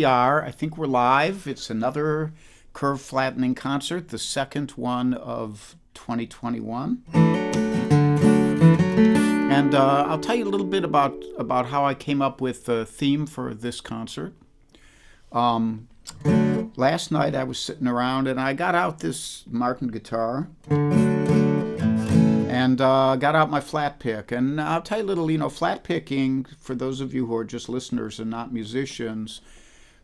we are. I think we're live. It's another curve flattening concert, the second one of 2021. And I'll tell you a little bit about how I came up with the theme for this concert. Last night I was sitting around and I got out this Martin guitar and got out my flat pick. And I'll tell you a little, flat picking, for those of you who are just listeners and not musicians,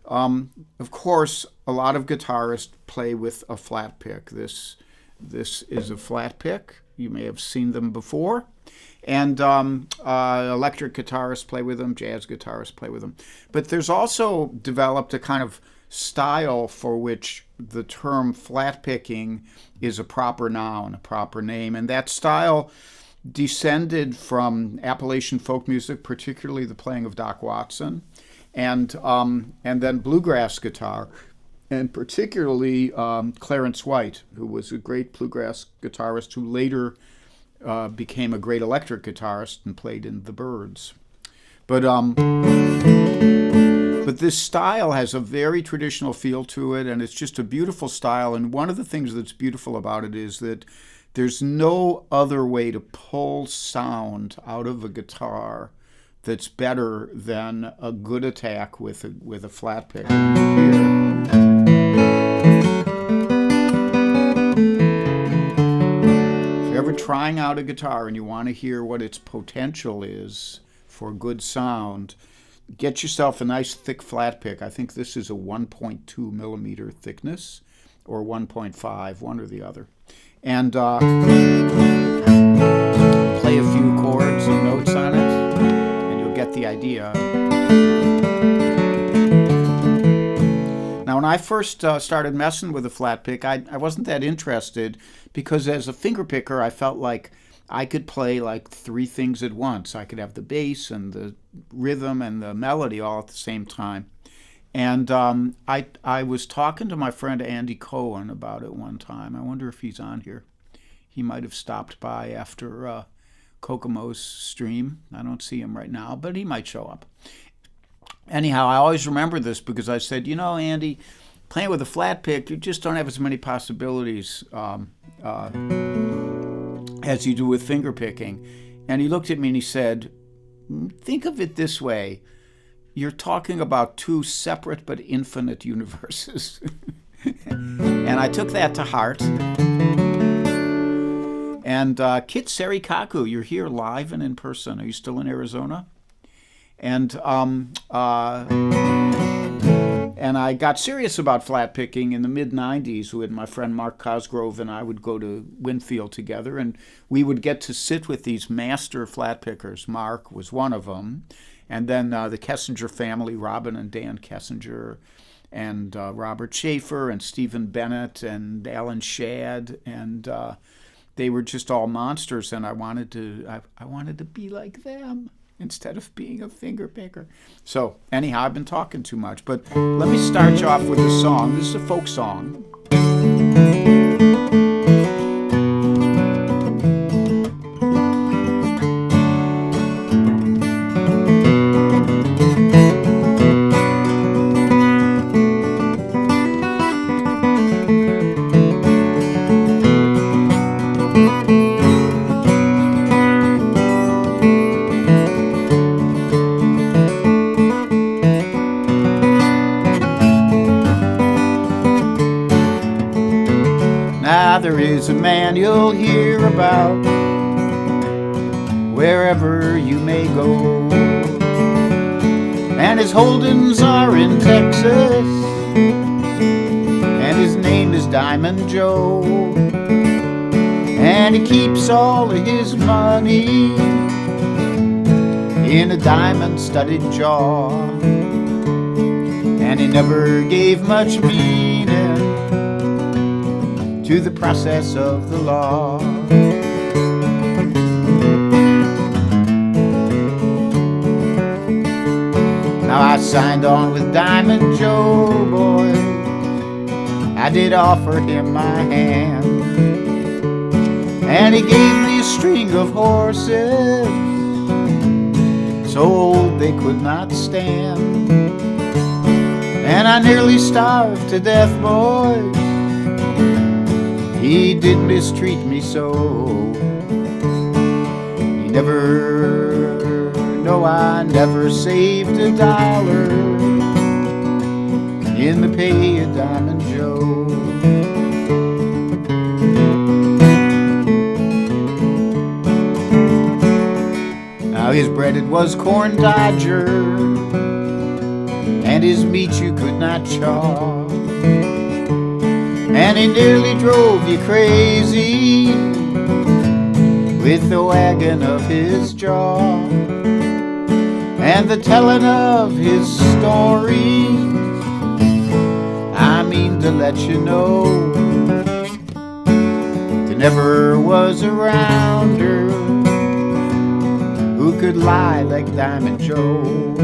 of course, a lot of guitarists play with a flat pick. This is a flat pick. You may have seen them before. And electric guitarists play with them, jazz guitarists play with them. But there's also developed a kind of style for which the term flat picking is a proper noun, a proper name. And that style descended from Appalachian folk music, particularly the playing of Doc Watson, and then bluegrass guitar, and particularly Clarence White, who was a great bluegrass guitarist who later became a great electric guitarist and played in the Byrds. But this style has a very traditional feel to it, and it's just a beautiful style. And one of the things that's beautiful about it is that there's no other way to pull sound out of a guitar that's better than a good attack with a flat pick. If you're ever trying out a guitar and you want to hear what its potential is for good sound, get yourself a nice thick flat pick. I think this is a 1.2 millimeter thickness, or 1.5, one or the other. And play a few chords and notes on it, and you'll get the idea. Now, when I first started messing with a flat pick, I wasn't that interested, because as a finger picker, I felt like I could play like three things at once. I could have the bass and the rhythm and the melody all at the same time. And I was talking to my friend Andy Cohen about it one time. I wonder if he's on here. He might have stopped by after Kokomo's stream. I don't see him right now, but he might show up. Anyhow, I always remember this because I said, Andy, playing with a flat pick, you just don't have as many possibilities as you do with finger picking. And he looked at me and he said, think of it this way. You're talking about two separate but infinite universes. And I took that to heart. And Kit Serikaku, you're here live and in person. Are you still in Arizona? And I got serious about flat picking in the mid-'90s when my friend Mark Cosgrove and I would go to Winfield together, and we would get to sit with these master flat pickers. Mark was one of them, and then the Kessinger family, Robin and Dan Kessinger, and Robert Schaefer and Stephen Bennett and Alan Shadd, and they were just all monsters, and I wanted to be like them instead of being a finger picker. So anyhow, I've been talking too much, but let me start you off with a song. This is a folk song. There is a man you'll hear about wherever you may go, and his holdings are in Texas, and his name is Diamond Joe, and he keeps all of his money in a diamond-studded jaw, and he never gave much meaning to the process of the law. Now I signed on with Diamond Joe, boy. I did offer him my hand, and he gave me a string of horses so old they could not stand. and I nearly starved to death, boys. He did mistreat me so. He never, no, I never saved a dollar in the pay of Diamond Joe. Now his bread it was corn dodger, and his meat you could not chaw, and he nearly drove you crazy with the wagging of his jaw, and the telling of his stories. I mean to let you know, there never was a rounder who could lie like Diamond Joe.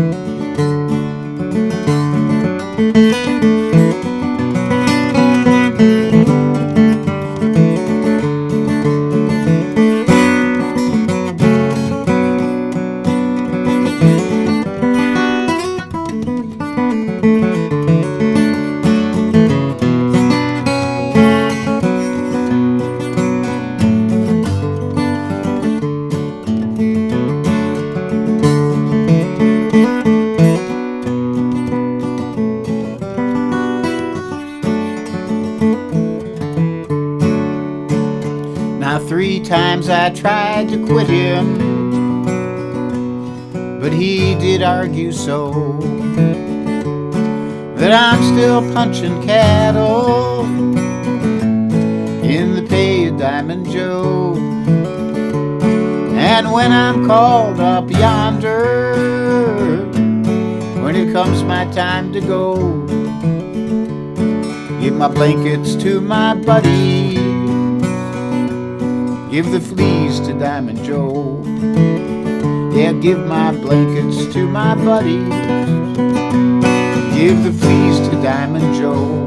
Now 3 times I tried to quit him, but he did argue so that I'm still punching cattle in the pay of Diamond Joe. And when I'm called up yonder, when it comes my time to go, give my blankets to my buddies, give the fleas to Diamond Joe. Yeah, give my blankets to my buddies, give the fleas to Diamond Joe.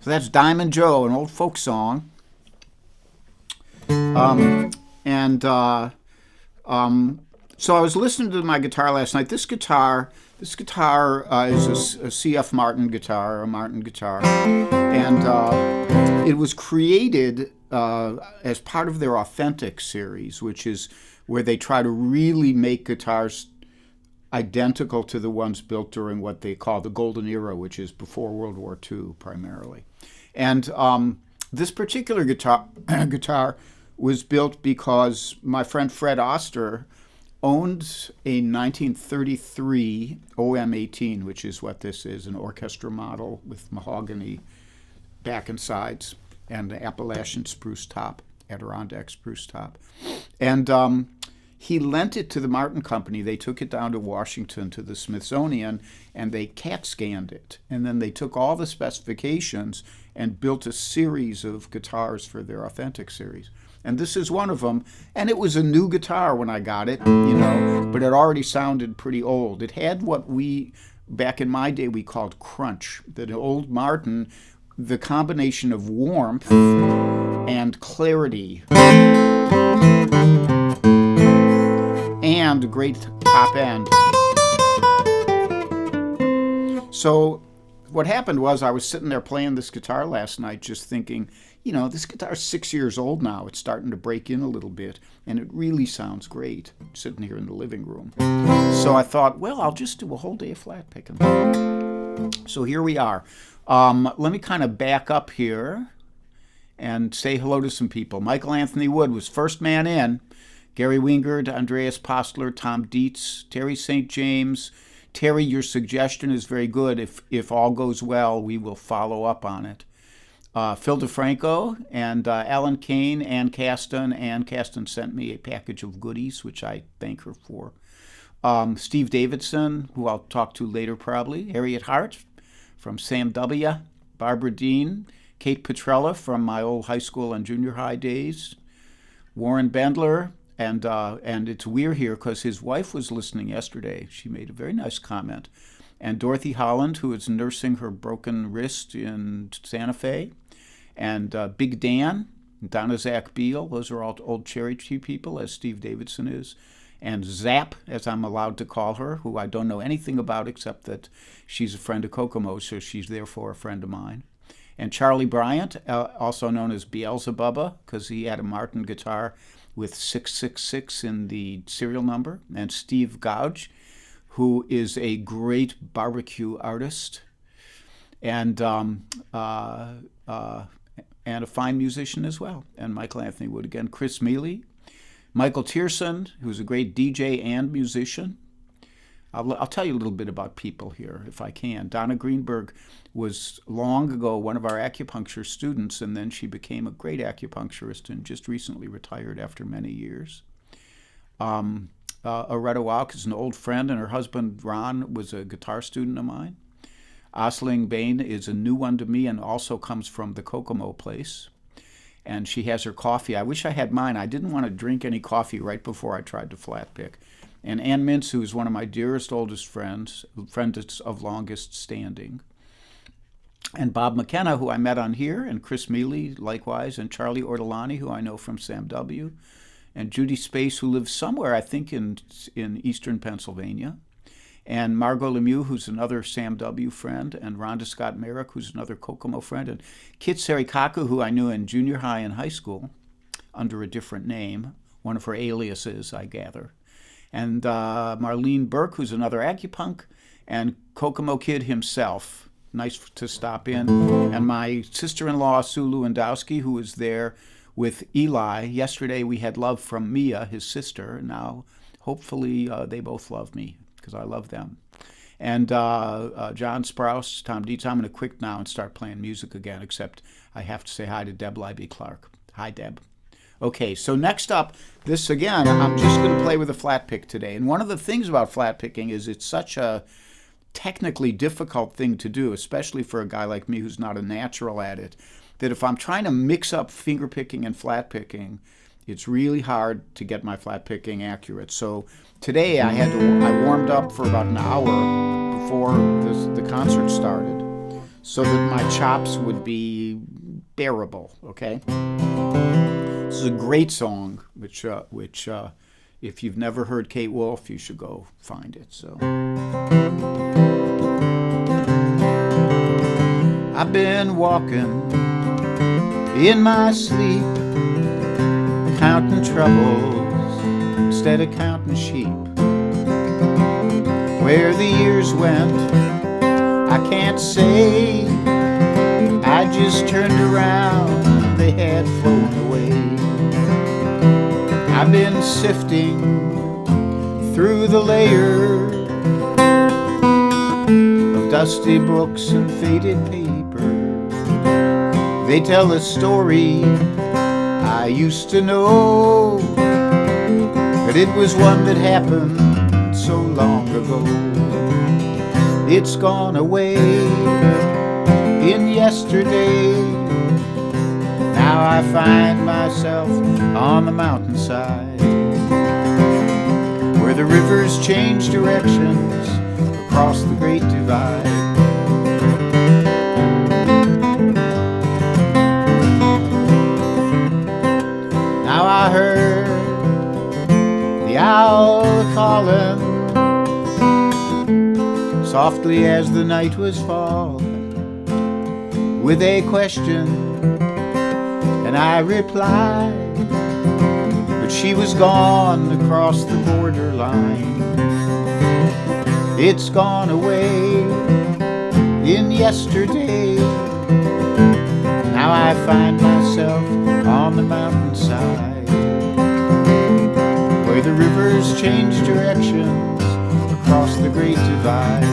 So that's Diamond Joe, an old folk song. So I was listening to my guitar last night. This guitar is a CF Martin guitar, a Martin guitar, and it was created as part of their Authentic series, which is where they try to really make guitars identical to the ones built during what they call the Golden Era, which is before World War II primarily. And this particular guitar was built because my friend Fred Oster owned a 1933 OM-18, which is what this is, an orchestra model with mahogany back and sides and an Appalachian spruce top, Adirondack spruce top. And he lent it to the Martin Company. They took it down to Washington to the Smithsonian, and they CAT scanned it. And then they took all the specifications and built a series of guitars for their Authentic series. And this is one of them. And it was a new guitar when I got it, but it already sounded pretty old. It had what we, back in my day, we called crunch. The old Martin, the combination of warmth and clarity and a great top end. So what happened was I was sitting there playing this guitar last night just thinking, this guitar's 6 years old now. It's starting to break in a little bit, and it really sounds great sitting here in the living room. So I thought, well, I'll just do a whole day of flat picking. So here we are. Let me kind of back up here and say hello to some people. Michael Anthony Wood was first man in. Gary Wingard, Andreas Postler, Tom Dietz, Terry St. James. Terry, your suggestion is very good. If all goes well, we will follow up on it. Phil DeFranco and Alan Kane, Ann Caston. Ann Caston sent me a package of goodies, which I thank her for. Steve Davidson, who I'll talk to later probably. Harriet Hart from Sam W. Barbara Dean. Kate Petrella from my old high school and junior high days. Warren Bendler. And it's weird here because his wife was listening yesterday. She made a very nice comment. And Dorothy Holland, who is nursing her broken wrist in Santa Fe. And Big Dan, Donna Zach Beal. Those are all old Cherry Tree people, as Steve Davidson is. And Zap, as I'm allowed to call her, who I don't know anything about except that she's a friend of Kokomo, so she's therefore a friend of mine. And Charlie Bryant, also known as Beelzebubba, because he had a Martin guitar with 666 in the serial number. And Steve Gouge, who is a great barbecue artist and a fine musician as well. And Michael Anthony Wood again. Chris Mealy, Michael Tierson, who's a great DJ and musician. I'll tell you a little bit about people here, if I can. Donna Greenberg was long ago one of our acupuncture students, and then she became a great acupuncturist and just recently retired after many years. Aretta Walk is an old friend, and her husband, Ron, was a guitar student of mine. Osling Bain is a new one to me and also comes from the Kokomo place. And she has her coffee. I wish I had mine. I didn't want to drink any coffee right before I tried to flat pick. And Ann Mintz, who is one of my dearest, oldest friends of longest standing. And Bob McKenna, who I met on here, and Chris Mealy, likewise, and Charlie Ortolani, who I know from Sam W., and Judy Space, who lives somewhere, I think, in eastern Pennsylvania, and Margot Lemieux, who's another Sam W. friend, and Rhonda Scott Merrick, who's another Kokomo friend, and Kit Serikaku, who I knew in junior high and high school under a different name, one of her aliases, I gather. And Marlene Burke, who's another acupunk, and Kokomo Kid himself. Nice to stop in. And my sister-in-law, Sue Lewandowski, who was there with Eli. Yesterday we had love from Mia, his sister. Now, hopefully, they both love me, because I love them. And John Sprouse, Tom Dietz. I'm going to quit now and start playing music again, except I have to say hi to Deb Libby Clark. Hi, Deb. Okay, so next up, this again, I'm just going to play with a flat pick today. And one of the things about flat picking is it's such a technically difficult thing to do, especially for a guy like me who's not a natural at it, that if I'm trying to mix up finger picking and flat picking, it's really hard to get my flat picking accurate. So today I warmed up for about an hour before the concert started so that my chops would be bearable, okay? This is a great song, which if you've never heard Kate Wolf, you should go find it. So, I've been walking in my sleep, counting troubles instead of counting sheep. Where the years went, I can't say. I just turned around, they had flown away. I've been sifting through the layers of dusty books and faded papers. They tell a story I used to know, but it was one that happened so long ago. It's gone away in yesterday. Now I find myself on the mountainside, where the rivers change directions across the Great Divide. Now I heard the owl calling softly as the night was falling, with a question. And I replied, but she was gone across the borderline. It's gone away in yesterday. Now I find myself on the mountainside, where the rivers change directions across the Great Divide.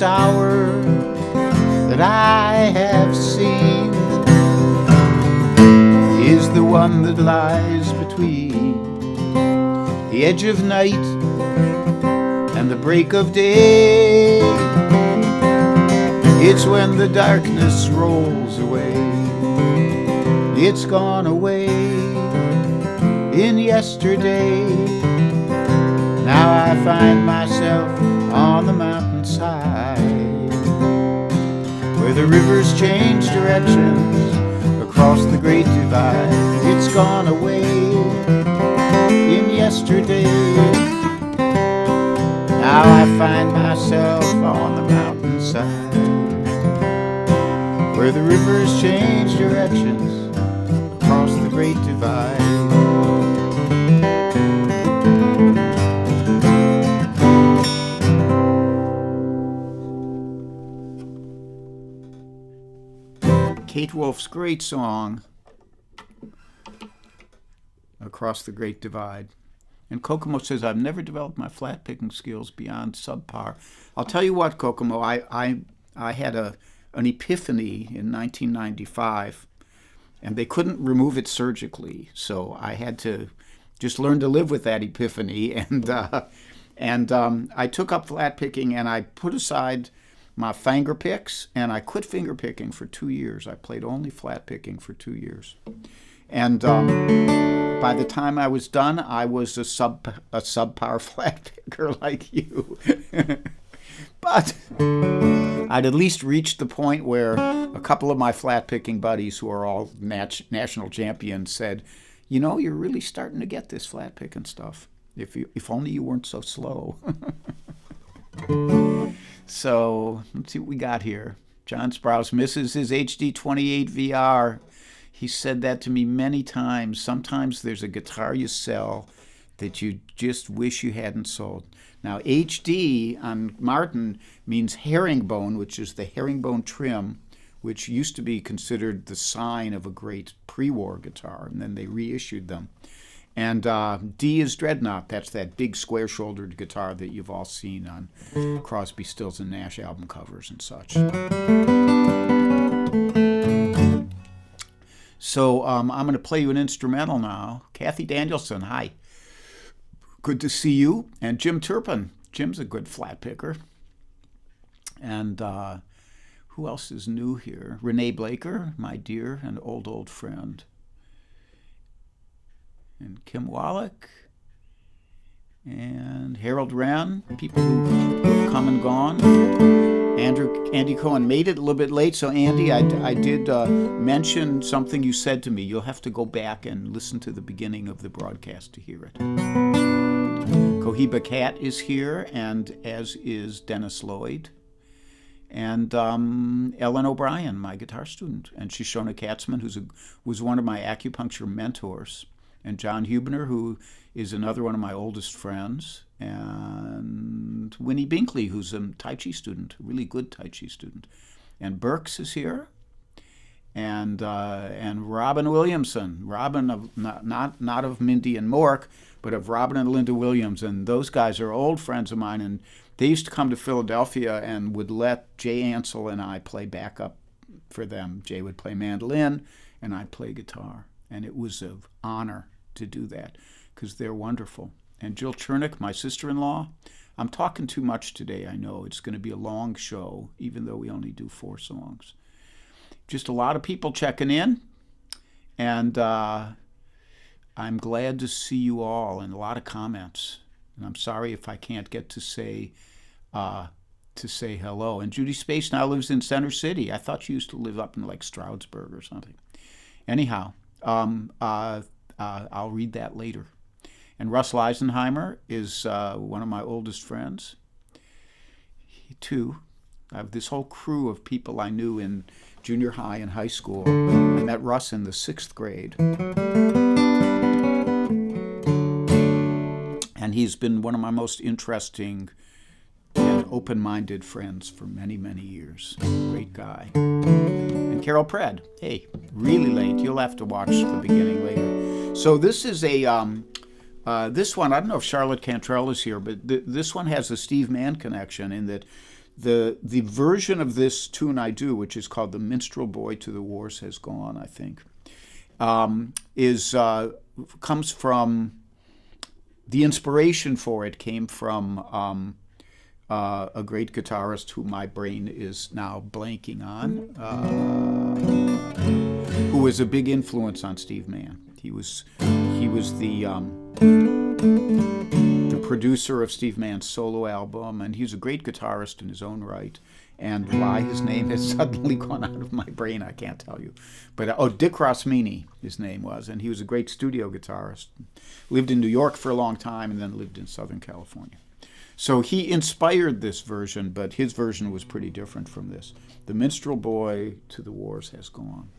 Hour that I have seen is the one that lies between the edge of night and the break of day. It's when the darkness rolls away. It's gone away in yesterday. Now I find myself on the mountainside, where the rivers change directions across the great divide. It's gone away in yesterday. Now I find myself on the mountainside, where the rivers change directions across the great divide. Kate Wolf's great song, Across the Great Divide. And Kokomo says, I've never developed my flat picking skills beyond subpar. I'll tell you what, Kokomo, I had an epiphany in 1995, and they couldn't remove it surgically, so I had to just learn to live with that epiphany. And I took up flat picking, and I put aside my finger picks, and I quit finger picking for 2 years. I played only flat picking for 2 years. And by the time I was done, I was a subpar flat picker like you. But I'd at least reached the point where a couple of my flat picking buddies, who are all national champions, said, you know, you're really starting to get this flat picking stuff. If only you weren't so slow. So let's see what we got here. John Sprouse misses his HD 28 VR. He said that to me many times. Sometimes there's a guitar you sell that you just wish you hadn't sold. Now, HD on Martin means herringbone, which is the herringbone trim, which used to be considered the sign of a great pre-war guitar, and then they reissued them. And D is Dreadnought. That's that big square-shouldered guitar that you've all seen on Crosby, Stills, and Nash album covers and such. So I'm going to play you an instrumental now. Kathy Danielson, hi. Good to see you. And Jim Turpin. Jim's a good flat picker. And who else is new here? Renee Blaker, my dear and old friend. And Kim Wallach, and Harold Wren, people who have come and gone. Andy Cohen made it a little bit late, so Andy, I did mention something you said to me. You'll have to go back and listen to the beginning of the broadcast to hear it. Cohiba Cat is here, and as is Dennis Lloyd. And Ellen O'Brien, my guitar student, and Shoshona Katzman, who was one of my acupuncture mentors. And John Hubner, who is another one of my oldest friends, and Winnie Binkley, who's a Tai Chi student, a really good Tai Chi student. And Burks is here, and Robin Williamson. Robin, of not of Mindy and Mork, but of Robin and Linda Williams. And those guys are old friends of mine, and they used to come to Philadelphia and would let Jay Ansel and I play backup for them. Jay would play mandolin, and I'd play guitar. And it was an honor to do that, because they're wonderful. And Jill Chernick, my sister-in-law. I'm talking too much today, I know. It's going to be a long show, even though we only do 4 songs. Just a lot of people checking in, and I'm glad to see you all, and a lot of comments. And I'm sorry if I can't get to say hello. And Judy Space now lives in Center City. I thought she used to live up in like Stroudsburg or something. Anyhow, I'll read that later. And Russell Eisenheimer is one of my oldest friends. He, too. I have this whole crew of people I knew in junior high and high school. I met Russ in the 6th grade. And he's been one of my most interesting and open-minded friends for many, many years. Great guy. And Carol Pred. Hey, really late. You'll have to watch the beginning later. So this is a, this one, I don't know if Charlotte Cantrell is here, but this one has a Steve Mann connection in that the version of this tune I do, which is called The Minstrel Boy to the Wars Has Gone, I think, comes from the inspiration for it came from a great guitarist who my brain is now blanking on, who was a big influence on Steve Mann. He was the producer of Steve Mann's solo album, and he was a great guitarist in his own right. And why his name has suddenly gone out of my brain, I can't tell you. But Dick Rosmini, his name was, and he was a great studio guitarist. Lived in New York for a long time, and then lived in Southern California. So he inspired this version, but his version was pretty different from this. The minstrel boy to the wars has gone.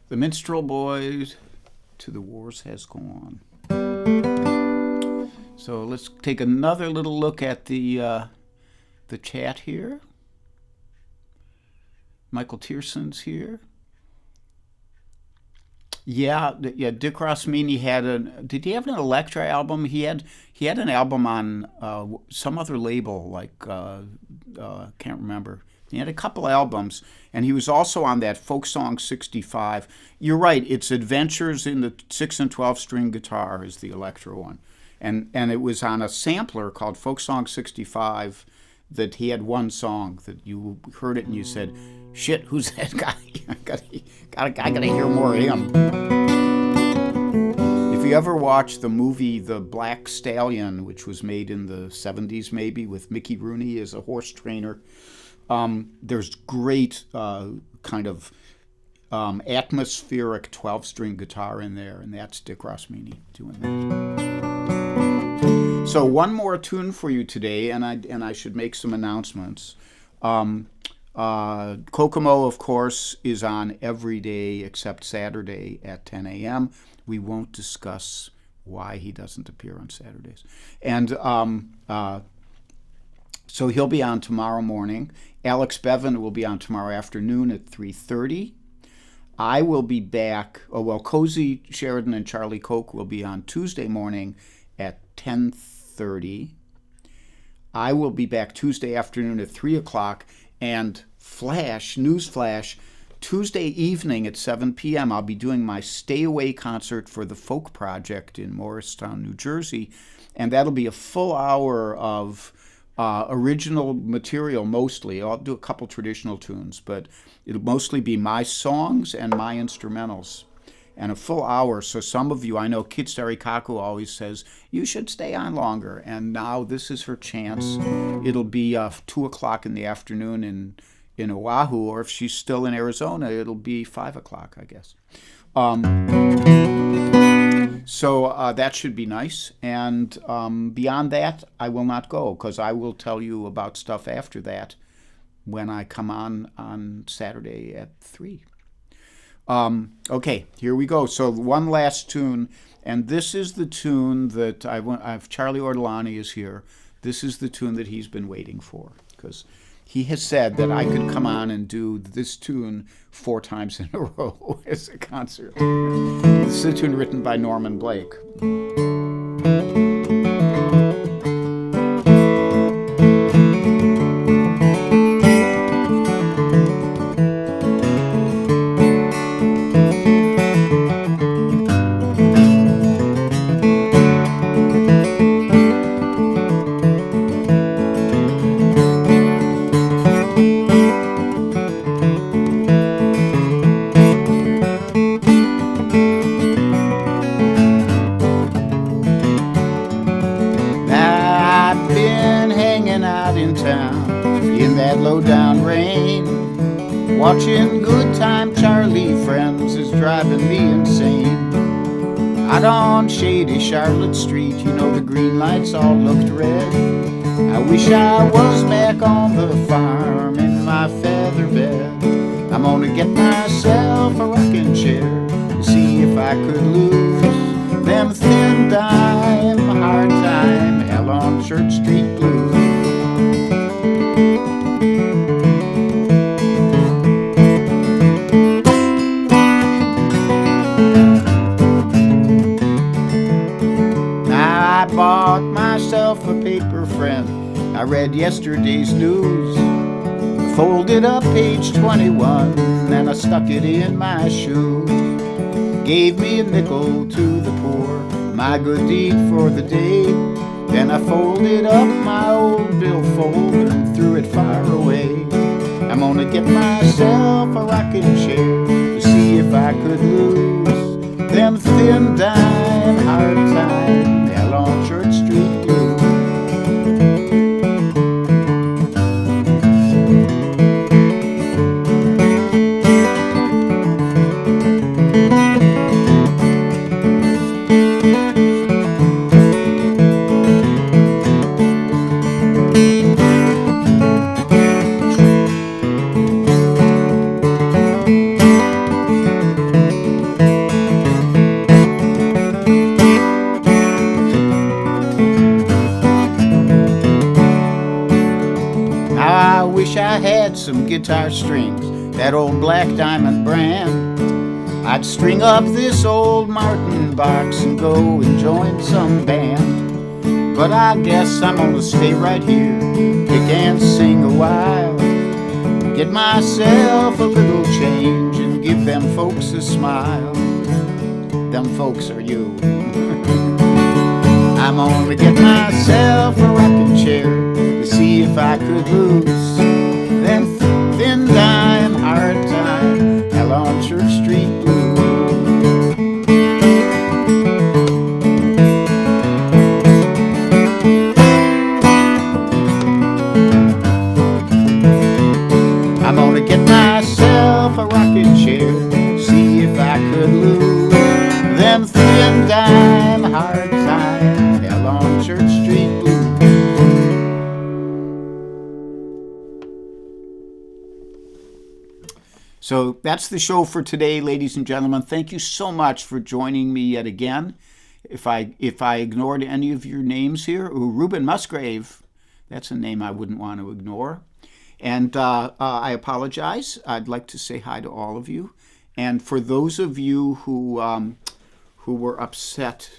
The minstrel boy to the wars has gone. So let's take another little look at the chat here. Michael Tierson's here. Yeah. Dick Rosmini had did he have an Elektra album? He had an album on some other label, like can't remember. He had a couple albums, and he was also on that Folk Song 65. You're right, it's Adventures in the 6 and 12 string guitar is the Elektra one. And it was on a sampler called Folk Song 65 that he had one song that you heard it and you said, shit, who's that guy? I gotta hear more of him. If you ever watch the movie The Black Stallion, which was made in the 70s maybe, with Mickey Rooney as a horse trainer, there's great kind of atmospheric 12-string guitar in there, and that's Dick Rosmini doing that. So one more tune for you today, and I should make some announcements. Kokomo, of course, is on every day except Saturday at 10 a.m. We won't discuss why he doesn't appear on Saturdays. And so he'll be on tomorrow morning. Alex Bevan will be on tomorrow afternoon at 3:30. I will be back. Oh well, Cozy Sheridan and Charlie Koch will be on Tuesday morning at 10:30. I will be back Tuesday afternoon at 3 o'clock. And newsflash, Tuesday evening at 7 p.m., I'll be doing my Stay Away concert for the Folk Project in Morristown, New Jersey. And that'll be a full hour of original material mostly. I'll do a couple traditional tunes, but it'll mostly be my songs and my instrumentals. And a full hour. So some of you, I know Kitsari Kaku always says, you should stay on longer. And now this is her chance. It'll be 2 o'clock in the afternoon in Oahu, or if she's still in Arizona, it'll be 5 o'clock, I guess. So that should be nice. And beyond that, I will not go, because I will tell you about stuff after that when I come on Saturday at 3. Okay, here we go. So one last tune, and this is the tune that Charlie Ortolani is here. This is the tune that he's been waiting for, because he has said that I could come on and do this tune 4 times in a row as a concert. This is a tune written by Norman Blake. Watching Good Time Charlie Friends is driving me insane. Out on shady Charlotte Street, you know the green lights all looked red. I wish I was back on the farm in my feather bed. I'm gonna get myself a rocking chair to see if I could lose them thin dime, hard time, hell on Church Street blues. I bought myself a paper friend. I read yesterday's news, folded up page 21, and I stuck it in my shoe. Gave me a nickel to the poor, my good deed for the day. Then I folded up my old billfold and threw it far away. I'm gonna get myself a rocking chair to see if I could lose them thin dime, hard time, hell on Church Street blues. I had some guitar strings, that old Black Diamond brand. I'd string up this old Martin box and go and join some band. But I guess I'm gonna stay right here, pick and sing a while, get myself a little change and give them folks a smile. Them folks are you. I'm gonna get myself a rocking chair to see if I could lose them thin dime, hard time, hell on Church Street blues. I'm gonna get myself a rocking chair, see if I could lose them thin dime, hard time, hell on Church Street blues. So that's the show for today, ladies and gentlemen. Thank you so much for joining me yet again. If I ignored any of your names here, Reuben Musgrave, that's a name I wouldn't want to ignore. And I apologize. I'd like to say hi to all of you. And for those of you who were upset,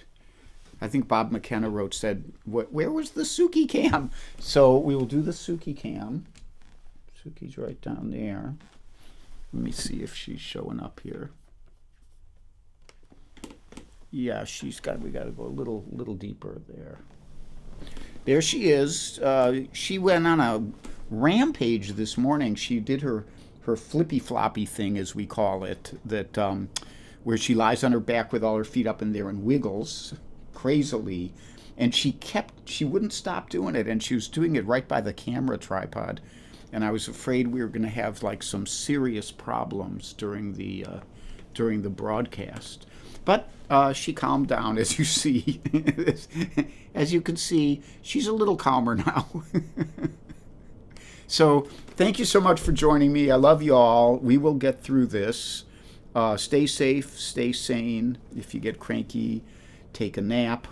I think Bob McKenna said, where was the Suki cam? So we will do the Suki cam. Suki's right down there. Let me see if she's showing up here. Yeah, we got to go a little deeper there. There she is. She went on a rampage this morning. She did her flippy floppy thing, as we call it, that where she lies on her back with all her feet up in there and wiggles crazily. And she wouldn't stop doing it, and she was doing it right by the camera tripod. And I was afraid we were going to have like some serious problems during the broadcast. But she calmed down, as you see. As you can see, she's a little calmer now. So thank you so much for joining me. I love you all. We will get through this. Stay safe, stay sane. If you get cranky, take a nap.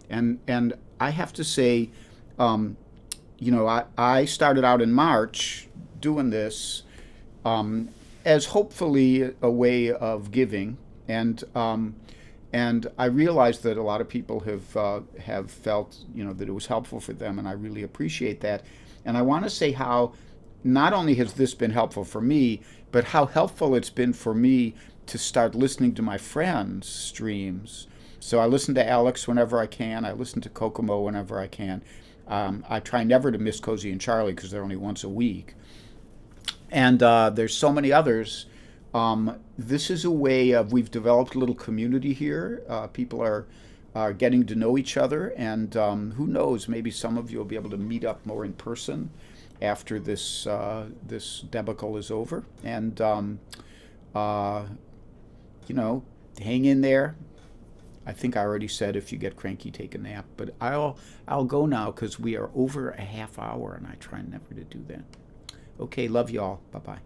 And I have to say, I started out in March doing this as hopefully a way of giving. And I realized that a lot of people have felt that it was helpful for them, and I really appreciate that. And I want to say how not only has this been helpful for me, but how helpful it's been for me to start listening to my friends' streams. So I listen to Alex whenever I can. I listen to Kokomo whenever I can. I try never to miss Cozy and Charlie because they're only once a week. And there's so many others. This is a way of, we've developed a little community here. People are getting to know each other, and who knows, maybe some of you will be able to meet up more in person after this debacle is over. And hang in there. I think I already said if you get cranky, take a nap. But I'll go now because we are over a half hour, and I try never to do that. Okay, love you all. Bye-bye.